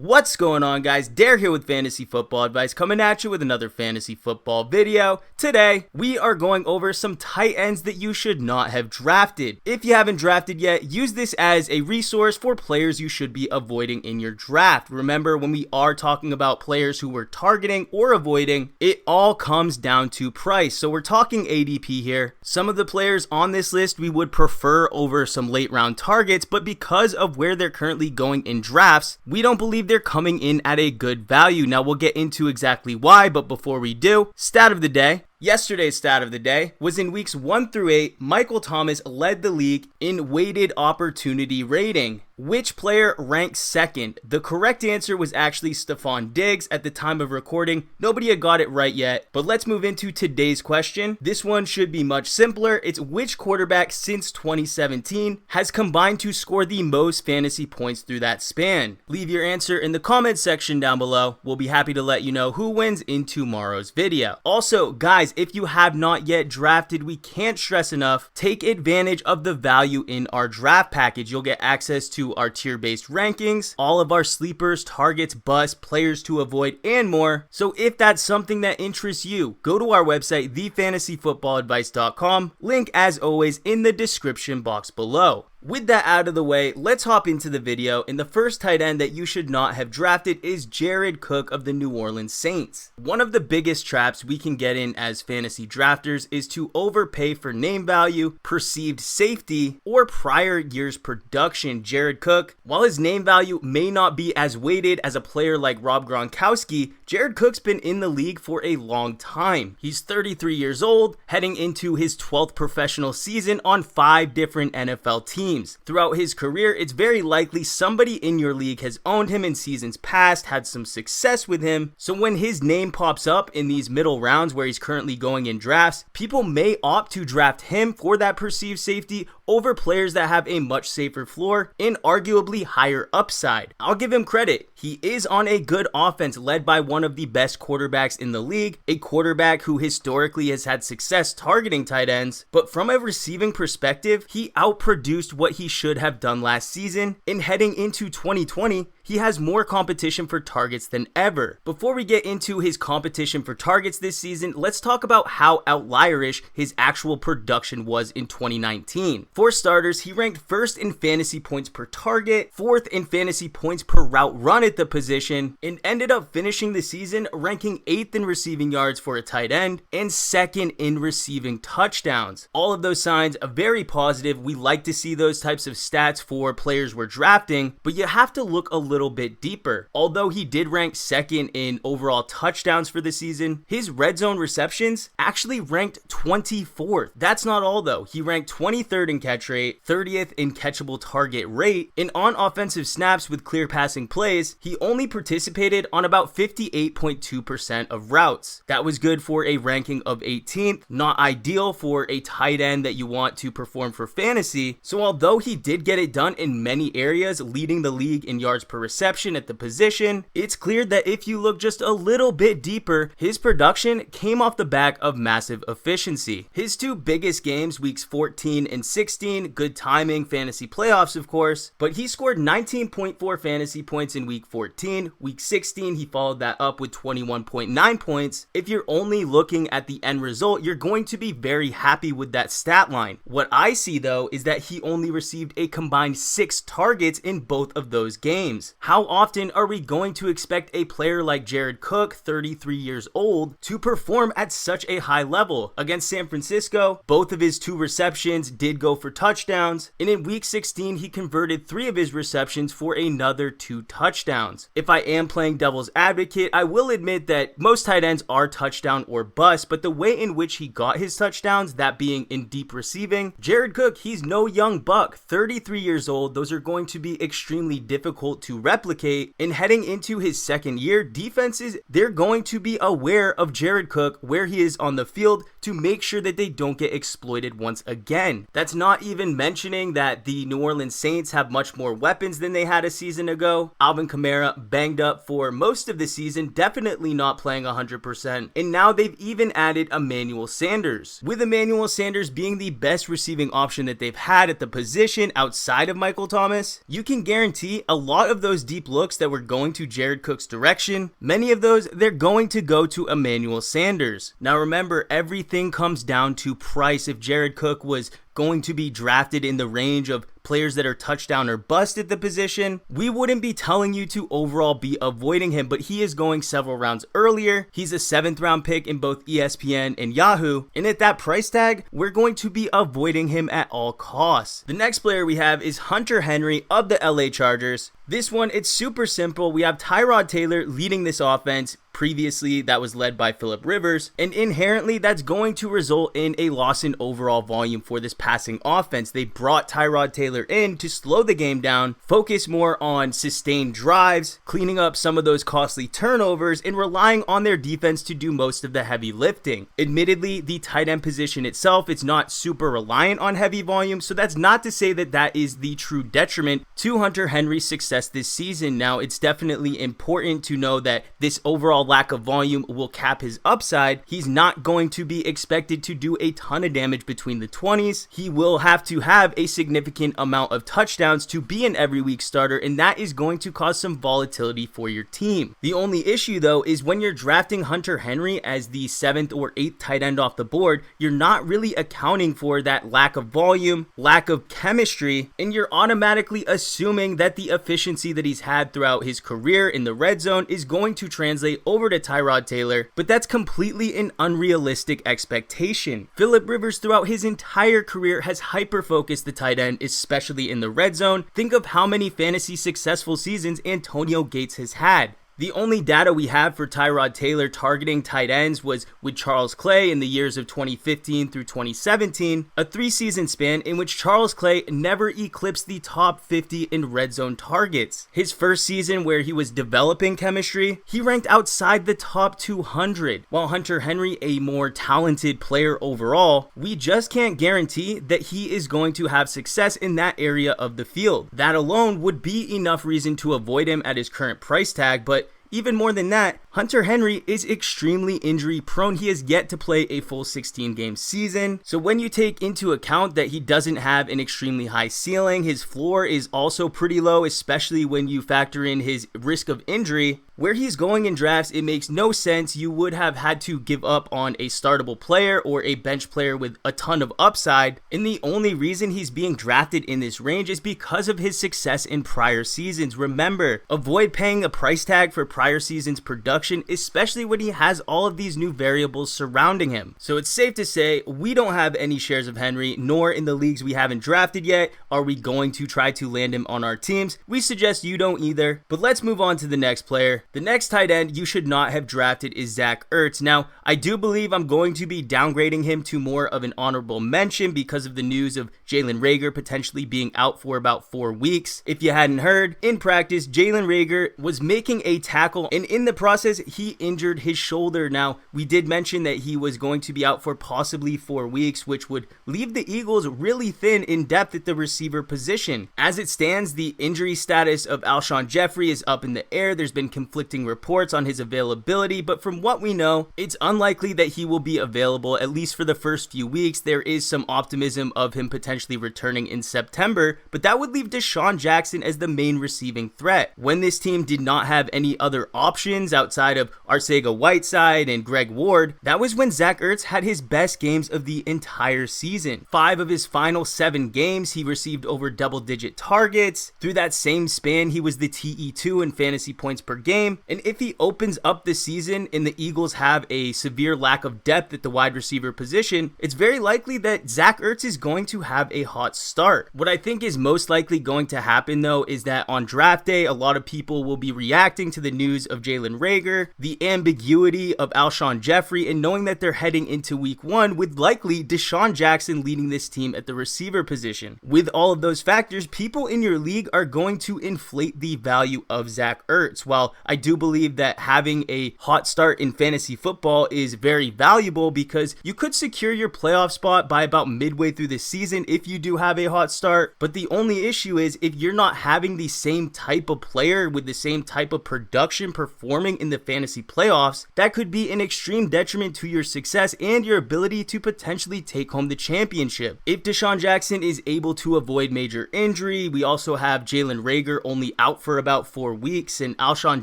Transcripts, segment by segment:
What's going on, guys? Dare here with Fantasy Football Advice, coming at you with another fantasy football video. Today, we are going over some tight ends that you should not have drafted. If you haven't drafted yet, use this as a resource for players you should be avoiding in your draft. Remember, when we are talking about players who we're targeting or avoiding, it all comes down to price. So we're talking ADP here. Some of the players on this list we would prefer over some late round targets, but because of where they're currently going in drafts, we don't believe they're coming in at a good value. Now we'll get into exactly why, but before we do, stat of the day. Yesterday's stat of the day was in weeks 1 through 8, Michael Thomas led the league in weighted opportunity rating. Which player ranked second? The correct answer was actually Stephon Diggs at the time of recording. Nobody had got it right yet, but let's move into today's question. This one should be much simpler. It's which quarterback since 2017 has combined to score the most fantasy points through that span? Leave your answer in the comments section down below. We'll be happy to let you know who wins in tomorrow's video. Also, guys, if you have not yet drafted, we can't stress enough, take advantage of the value in our draft package. You'll get access to our tier-based rankings, all of our sleepers, targets, busts, players to avoid, and more. So if that's something that interests you, go to our website, thefantasyfootballadvice.com. Link, as always, in the description box below. With that out of the way, let's hop into the video, and the first tight end that you should not have drafted is Jared Cook of the New Orleans Saints. One of the biggest traps we can get in as fantasy drafters is to overpay for name value, perceived safety, or prior year's production. Jared Cook, while his name value may not be as weighted as a player like Rob Gronkowski, Jared Cook's been in the league for a long time. He's 33 years old, heading into his 12th professional season on 5 different NFL teams. Throughout his career, it's very likely somebody in your league has owned him in seasons past, had some success with him, so when his name pops up in these middle rounds where he's currently going in drafts, people may opt to draft him for that perceived safety over players that have a much safer floor and arguably higher upside. I'll give him credit. He is on a good offense led by one of the best quarterbacks in the league, a quarterback who historically has had success targeting tight ends, but from a receiving perspective, he outproduced what he should have done last season, and heading into 2020, he has more competition for targets than ever. Before we get into his competition for targets this season, let's talk about how outlierish his actual production was in 2019. For starters, he ranked first in fantasy points per target, fourth in fantasy points per route run at the position, and ended up finishing the season ranking 8th in receiving yards for a tight end and 2nd in receiving touchdowns. All of those signs are very positive. We like to see those types of stats for players we're drafting, but you have to look a little bit deeper. Although he did rank 2nd in overall touchdowns for the season, his red zone receptions actually ranked 24th. That's not all though. He ranked 23rd in catch rate, 30th in catchable target rate, and on offensive snaps with clear passing plays, he only participated on about 58.2% of routes. That was good for a ranking of 18th, not ideal for a tight end that you want to perform for fantasy. So although he did get it done in many areas, leading the league in yards per reception at the position, it's clear that if you look just a little bit deeper, his production came off the back of massive efficiency. His 2 biggest games, weeks 14 and 16, good timing, fantasy playoffs of course, but he scored 19.4 fantasy points in week 14. Week 16, he followed that up with 21.9 points. If you're only looking at the end result, you're going to be very happy with that stat line. What I see though is that he only received a combined 6 targets in both of those games. How often are we going to expect a player like Jared Cook, 33 years old, to perform at such a high level? Against San Francisco, both of his 2 receptions did go for touchdowns, and in week 16, he converted 3 of his receptions for another 2 touchdowns. If I am playing devil's advocate, I will admit that most tight ends are touchdown or bust, but the way in which he got his touchdowns, that being in deep receiving, Jared Cook, he's no young buck, 33 years old. Those are going to be extremely difficult to replicate, and heading into his 2nd year, defenses, they're going to be aware of Jared Cook, where he is on the field, to make sure that they don't get exploited once again. That's not even mentioning that the New Orleans Saints have much more weapons than they had a season ago. Alvin Kamara banged up for most of the season, definitely not playing 100%, and now they've even added Emmanuel Sanders. With Emmanuel Sanders being the best receiving option that they've had at the position outside of Michael Thomas, you can guarantee a lot of those those deep looks that were going to Jared Cook's direction, many of those, they're going to go to Emmanuel Sanders. Now remember, everything comes down to price. If Jared Cook was going to be drafted in the range of players that are touchdown or bust at the position, we wouldn't be telling you to overall be avoiding him, but he is going several rounds earlier. He's a 7th round pick in both ESPN and Yahoo, and at that price tag, we're going to be avoiding him at all costs. The next player we have is Hunter Henry of the LA Chargers. This one, it's super simple. We have Tyrod Taylor leading this offense. Previously, that was led by Phillip Rivers, and inherently that's going to result in a loss in overall volume for this passing offense. They brought Tyrod Taylor in to slow the game down, focus more on sustained drives, cleaning up some of those costly turnovers, and relying on their defense to do most of the heavy lifting. Admittedly, the tight end position itself, it's not super reliant on heavy volume, so that's not to say that that is the true detriment to Hunter Henry's success this season. Now, it's definitely important to know that this overall lack of volume will cap his upside. He's not going to be expected to do a ton of damage between the 20s. He will have to have a significant amount of touchdowns to be an every week starter, and that is going to cause some volatility for your team. The only issue though is when you're drafting Hunter Henry as the 7th or 8th tight end off the board, you're not really accounting for that lack of volume, lack of chemistry, and you're automatically assuming that the efficiency that he's had throughout his career in the red zone is going to translate over to Tyrod Taylor, but that's completely an unrealistic expectation. Phillip Rivers throughout his entire career has hyper-focused the tight end, especially in the red zone. Think of how many fantasy successful seasons Antonio Gates has had. The only data we have for Tyrod Taylor targeting tight ends was with Charles Clay in the years of 2015 through 2017, a 3-season span in which Charles Clay never eclipsed the top 50 in red zone targets. His first season where he was developing chemistry, he ranked outside the top 200. While Hunter Henry, a more talented player overall, we just can't guarantee that he is going to have success in that area of the field. That alone would be enough reason to avoid him at his current price tag, but even more than that, Hunter Henry is extremely injury prone. He has yet to play a full 16-game season. So when you take into account that he doesn't have an extremely high ceiling, his floor is also pretty low, especially when you factor in his risk of injury. Where he's going in drafts, it makes no sense. You would have had to give up on a startable player or a bench player with a ton of upside. And the only reason he's being drafted in this range is because of his success in prior seasons. Remember, avoid paying a price tag for prior season's production, especially when he has all of these new variables surrounding him. So it's safe to say we don't have any shares of Henry, nor in the leagues we haven't drafted yet are we going to try to land him on our teams. We suggest you don't either. But let's move on to the next player. The next tight end you should not have drafted is Zach Ertz. Now, I do believe I'm going to be downgrading him to more of an honorable mention because of the news of Jalen Reagor potentially being out for about 4 weeks. If you hadn't heard, in practice, Jalen Reagor was making a tackle, and in the process, he injured his shoulder. Now, we did mention that he was going to be out for possibly 4 weeks, which would leave the Eagles really thin in depth at the receiver position. As it stands, the injury status of Alshon Jeffrey is up in the air. There's been conflicting reports on his availability, but from what we know, it's unlikely that he will be available at least for the first few weeks. There is some optimism of him potentially returning in September, but that would leave Deshaun Jackson as the main receiving threat. When this team did not have any other options outside of Arcega-Whiteside and Greg Ward, that was when Zach Ertz had his best games of the entire season. 5 of his final 7 games, he received over double-digit targets. Through that same span, he was the TE2 in fantasy points per game, and if he opens up the season and the Eagles have a severe lack of depth at the wide receiver position, it's very likely that Zach Ertz is going to have a hot start. What I think is most likely going to happen though is that on draft day, a lot of people will be reacting to the news of Jalen Reagor, the ambiguity of Alshon Jeffrey, and knowing that they're heading into week 1 with likely Deshaun Jackson leading this team at the receiver position. With all of those factors, people in your league are going to inflate the value of Zach Ertz. While I do believe that having a hot start in fantasy football is very valuable because you could secure your playoff spot by about midway through the season if you do have a hot start. But the only issue is if you're not having the same type of player with the same type of production performing in the fantasy playoffs, that could be an extreme detriment to your success and your ability to potentially take home the championship. If Deshaun Jackson is able to avoid major injury, we also have Jalen Reagor only out for about 4 weeks, and Alshon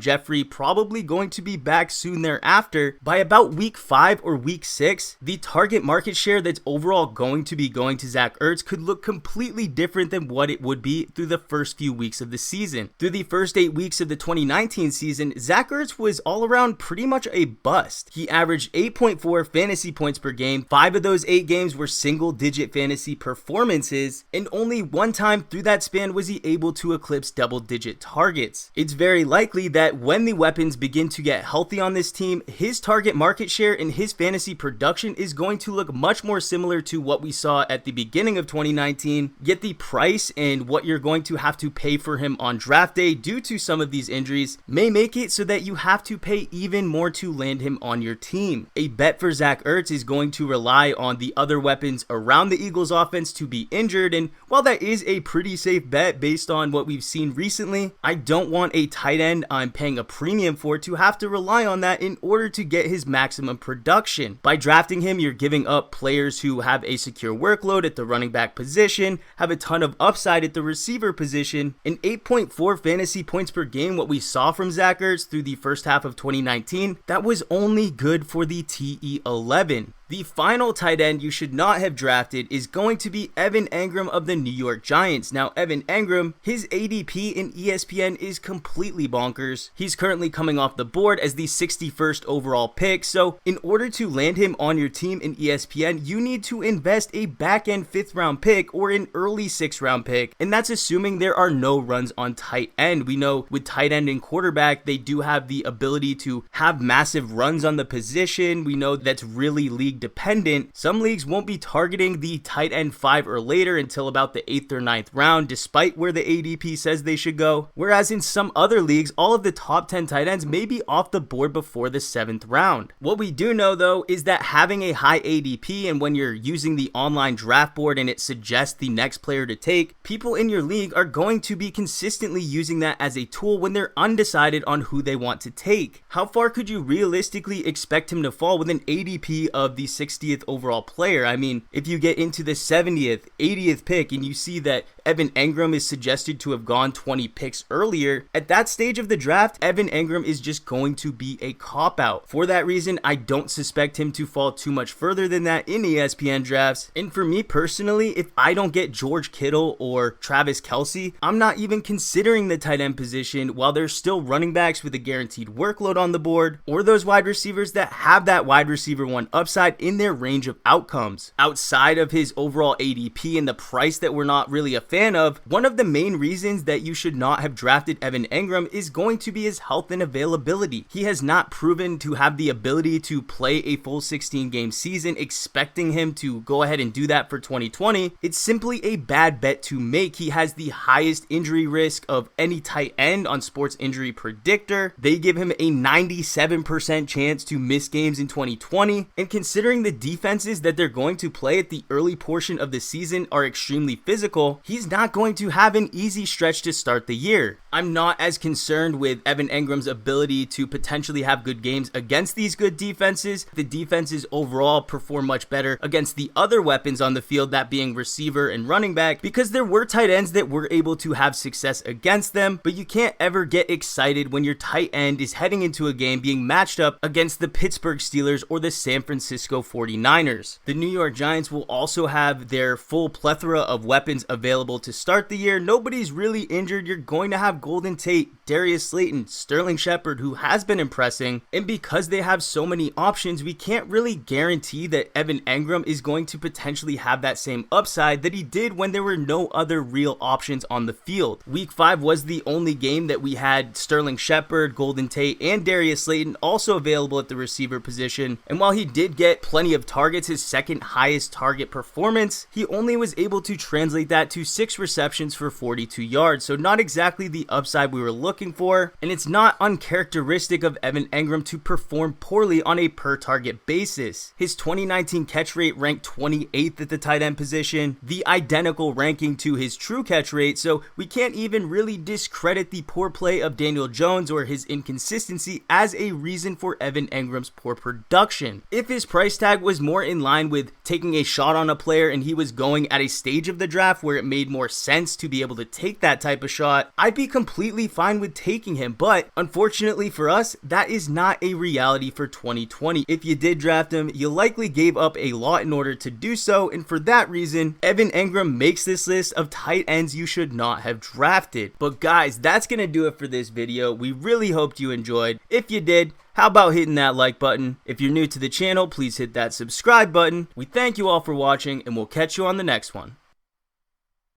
Jeffrey probably going to be back soon thereafter. By about week 5 or week 6, the target market share that's overall going to be going to Zach Ertz could look completely different than what it would be through the first few weeks of the season. Through the first 8 weeks of the 2019 season, Zach Ertz was all around pretty much a bust. He averaged 8.4 fantasy points per game. 5 of those 8 games were single-digit fantasy performances, and only one time through that span was he able to eclipse double-digit targets. It's very likely that when the weapons begin to get healthy on this team, his target market share and his fantasy production is going to look much more similar to what we saw at the beginning of 2019, yet the price and what you're going to have to pay for him on draft day due to some of these injuries may make it so that you have to pay even more to land him on your team. A bet for Zach Ertz is going to rely on the other weapons around the Eagles offense to be injured, and while that is a pretty safe bet based on what we've seen recently, I don't want a tight end I'm paying a premium for to have to rely on that in order to get his maximum production. By drafting him, you're giving up players who have a secure workload at the running back position, have a ton of upside at the receiver position. An 8.4 fantasy points per game, what we saw from Zach Ertz through the first half of 2019, that was only good for the TE11. The final tight end you should not have drafted is going to be Evan Engram of the New York Giants. Now, Evan Engram, his ADP in ESPN is completely bonkers. He's currently coming off the board as the 61st overall pick, so in order to land him on your team in ESPN, you need to invest a back-end 5th round pick or an early 6th round pick, and that's assuming there are no runs on tight end. We know with tight end and quarterback, they do have the ability to have massive runs on the position. We know that's really league dependent. Some leagues won't be targeting the tight end 5 or later until about the 8th or 9th round, despite where the ADP says they should go. Whereas in some other leagues, all of the top 10 tight ends may be off the board before the 7th round. What we do know though is that having a high ADP, and when you're using the online draft board and it suggests the next player to take, people in your league are going to be consistently using that as a tool when they're undecided on who they want to take. How far could you realistically expect him to fall with an ADP of the 60th overall player? I mean, if you get into the 70th, 80th pick and you see that Evan Engram is suggested to have gone 20 picks earlier, at that stage of the draft, Evan Engram is just going to be a cop-out. For that reason, I don't suspect him to fall too much further than that in ESPN drafts. And for me personally, if I don't get George Kittle or Travis Kelce, I'm not even considering the tight end position while there's still running backs with a guaranteed workload on the board, or those wide receivers that have that wide receiver 1 upside in their range of outcomes. Outside of his overall ADP and the price that we're not really a fan of, one of the main reasons that you should not have drafted Evan Engram is going to be his health and availability. He has not proven to have the ability to play a full 16 game season. Expecting him to go ahead and do that for 2020, it's simply a bad bet to make. He has the highest injury risk of any tight end on Sports Injury Predictor. They give him a 97% chance to miss games in 2020, and considering the defenses that they're going to play at the early portion of the season are extremely physical, he's not going to have an easy stretch to start the year. I'm not as concerned with Evan Engram's ability to potentially have good games against these good defenses. The defenses overall perform much better against the other weapons on the field, that being receiver and running back, because there were tight ends that were able to have success against them, but you can't ever get excited when your tight end is heading into a game being matched up against the Pittsburgh Steelers or the San Francisco 49ers. The New York Giants will also have their full plethora of weapons available to start the year. Nobody's really injured. You're going to have Golden Tate, Darius Slayton, Sterling Shepard, who has been impressing, and because they have so many options, we can't really guarantee that Evan Engram is going to potentially have that same upside that he did when there were no other real options on the field. Week 5 was the only game that we had Sterling Shepard, Golden Tate, and Darius Slayton also available at the receiver position, and while he did get plenty of targets, his second highest target performance, he only was able to translate that to 6 receptions for 42 yards, so not exactly the upside we were looking for, and it's not uncharacteristic of Evan Engram to perform poorly on a per target basis. His 2019 catch rate ranked 28th at the tight end position, the identical ranking to his true catch rate, so we can't even really discredit the poor play of Daniel Jones or his inconsistency as a reason for Evan Engram's poor production. If his price tag was more in line with taking a shot on a player and he was going at a stage of the draft where it made more sense to be able to take that type of shot, I'd be completely fine with taking him, but unfortunately for us, that is not a reality for 2020. If you did draft him, you likely gave up a lot in order to do so, and for that reason, Evan Engram makes this list of tight ends you should not have drafted. But guys, that's gonna do it for this video. We really hoped you enjoyed. If you did, how about hitting that like button? If you're new to the channel, please hit that subscribe button. We thank you all for watching, and we'll catch you on the next one.